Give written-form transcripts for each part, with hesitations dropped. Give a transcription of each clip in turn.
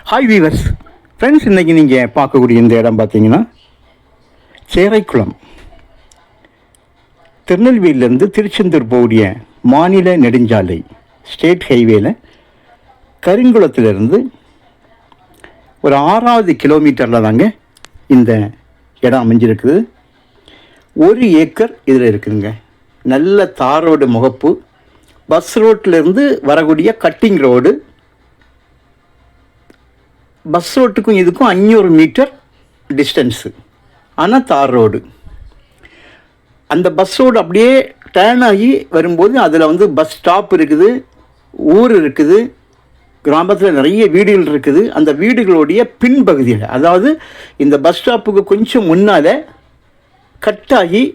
Hi viewers friends, இன்றைக்கி நீங்கள் பார்க்கக்கூடிய இந்த இடம் பார்த்தீங்கன்னா சேரைக்குளம். திருநெல்வேலியிலேருந்து திருச்செந்தூர் போகக்கூடிய மாநில நெடுஞ்சாலை ஸ்டேட் ஹைவேல கருங்குளத்திலிருந்து ஒரு 6வது கிலோமீட்டரில் தாங்க இந்த இடம் அமைஞ்சிருக்குது. 1 ஏக்கர் இதில் இருக்குதுங்க. நல்ல தார் ரோடு முகப்பு, பஸ் ரோட்டிலேருந்து வரக்கூடிய கட்டிங் ரோடு. பஸ் ரோட்டுக்கும் இதுக்கும் 500 மீட்டர் டிஸ்டன்ஸு, ஆனால் தார் ரோடு. அந்த பஸ் ரோடு அப்படியே டேர்ன் ஆகி வரும்போது அதில் வந்து பஸ் ஸ்டாப் இருக்குது, ஊர் இருக்குது, கிராமத்தில் நிறைய வீடுகள் இருக்குது. அந்த வீடுகளுடைய பின்பகுதியில், அதாவது இந்த பஸ் ஸ்டாப்புக்கு கொஞ்சம் முன்னால் கட்டாகி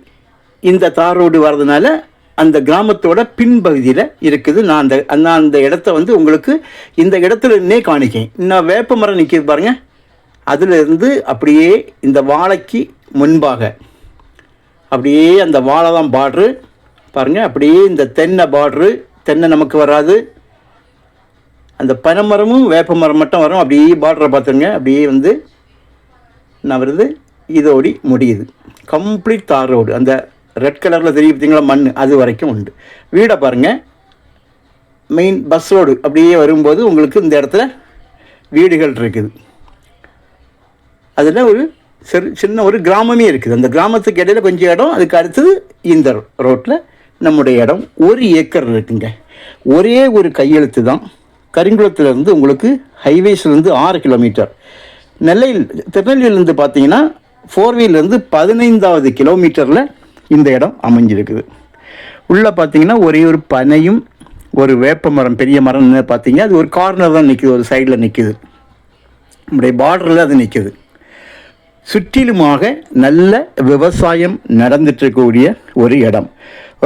இந்த தார் ரோடு வர்றதுனால அந்த கிராமத்தோட பின்பகுதியில் இருக்குது. நான் அந்த இடத்த வந்து உங்களுக்கு இந்த இடத்துல இருந்தே காணிக்கேன். இன்னும் வேப்ப மரம் நிற்கிது பாருங்கள், அதிலிருந்து அப்படியே இந்த வாழைக்கு முன்பாக அப்படியே அந்த வாழை தான் பார்ட்ரு பாருங்கள். அப்படியே இந்த தென்னை பார்ட்ரு, தென்னை நமக்கு வராது, அந்த பனைமரமும் வேப்ப மரம் மட்டும் வரும். அப்படியே பார்டரை பார்த்துருங்க, அப்படியே வந்து நான் வருது, இதோடி முடியுது. கம்ப்ளீட் தார் ரோடு. அந்த ரெட் கலரில் தெரியும் பார்த்தீங்களா, மண், அது வரைக்கும் உண்டு. வீடை பாருங்கள், மெயின் பஸ் ரோடு அப்படியே வரும்போது உங்களுக்கு இந்த இடத்துல வீடுகள் இருக்குது. அதில் ஒரு சின்ன ஒரு கிராமமே இருக்குது. அந்த கிராமத்துக்கு இடையில் கொஞ்சம் இடம், அதுக்கு அடுத்தது இந்த ரோட்டில் நம்முடைய இடம். 1 ஏக்கர் இருக்குங்க. ஒரே ஒரு கையெழுத்து தான். கருங்குளத்திலேருந்து உங்களுக்கு ஹைவேஸ்லேருந்து 6 கிலோமீட்டர். திருநெல்வேலியிலேருந்து பார்த்தீங்கன்னா 4 வீலேருந்து 15வது கிலோமீட்டரில் இந்த இடம் அமைஞ்சிருக்குது. உள்ளே பார்த்தீங்கன்னா ஒரே ஒரு பனையும் ஒரு வேப்ப மரம், பெரிய மரம் பார்த்தீங்க, அது ஒரு கார்னர் தான் நிற்குது, ஒரு சைடில் நிற்குது, நம்முடைய பார்டரில் அது நிற்குது. சுற்றிலுமாக நல்ல விவசாயம் நடந்துட்டுருக்கக்கூடிய ஒரு இடம்.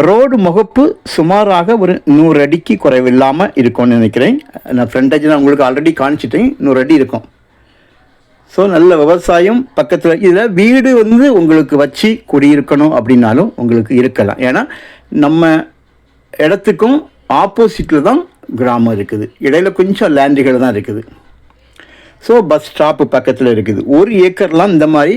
ரோடு முகப்பு சுமாராக ஒரு 100 அடிக்கு குறைவில்லாமல் இருக்கும்னு நினைக்கிறேன். நான் ஃப்ரண்டேஜ் நான் உங்களுக்கு ஆல்ரெடி காணிச்சிட்டேன், 100 அடி இருக்கும். ஸோ நல்ல விவசாயம் பக்கத்தில். இதில் வீடு வந்து உங்களுக்கு வச்சு குடியிருக்கணும் அப்படின்னாலும் உங்களுக்கு இருக்கலாம். ஏன்னா நம்ம இடத்துக்கும் ஆப்போசிட்டில் தான் கிராமம் இருக்குது, இடையில கொஞ்சம் லேண்டுகள் தான் இருக்குது. ஸோ பஸ் ஸ்டாப்பு பக்கத்தில் இருக்குது. 1 ஏக்கர்லாம் இந்த மாதிரி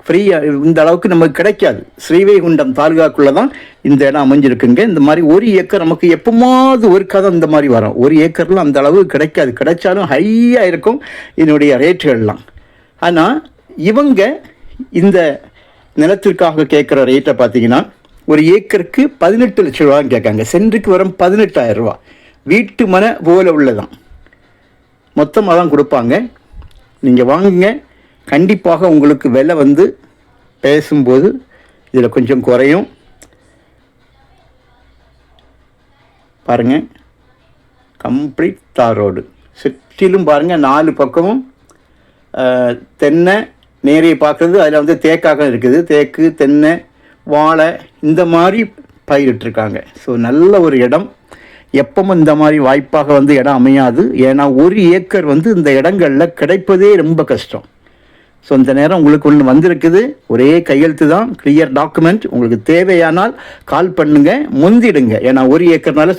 ஃப்ரீயாக இந்த அளவுக்கு நமக்கு கிடைக்காது. ஸ்ரீவைகுண்டம் தாலுகாக்குள்ளே தான் இந்த இடம் அமைஞ்சிருக்குங்க. இந்த மாதிரி 1 ஏக்கர் நமக்கு எப்போமாவது ஒருக்காக தான் இந்த மாதிரி வரும். 1 ஏக்கர்லாம் அந்த அளவு கிடைக்காது, கிடைச்சாலும் ஹையாக இருக்கும் இதனுடைய ரேட்டுகள்லாம். ஆனால் இவங்க இந்த நிலத்திற்காக கேட்குற ரேட்டை பார்த்தீங்கன்னா ஒரு ஏக்கருக்கு 18 லட்ச ரூபான்னு கேட்காங்க. சென்ட்டுக்கு வரும் 18,000 ரூபா. வீட்டு மனை போல உள்ளதான், மொத்தமாக தான் கொடுப்பாங்க. நீங்கள் வாங்குங்க, கண்டிப்பாக உங்களுக்கு விலை வந்து பேசும்போது இதில் கொஞ்சம் குறையும். பாருங்கள், கம்ப்ளீட் தார் ரோடு. சுற்றிலும் பாருங்கள், 4 பக்கமும் தென்னை நேரையை பார்க்குறது. அதில் வந்து தேக்காக இருக்குது, தேக்கு, தென்னை, வாழை இந்த மாதிரி பயிரிட்டுருக்காங்க. ஸோ நல்ல ஒரு இடம். எப்பவும் இந்த மாதிரி வாய்ப்பாக வந்து இடம் அமையாது. ஏன்னா 1 ஏக்கர் வந்து இந்த இடங்களில் கிடைப்பதே ரொம்ப கஷ்டம். ஸோ இந்த நேரம் உங்களுக்கு ஒன்று வந்திருக்குது. ஒரே கையெழுத்து தான், கிளியர் டாக்குமெண்ட். உங்களுக்கு தேவையானால் கால் பண்ணுங்கள், முந்திடுங்க. ஏன்னா 1 ஏக்கர்னால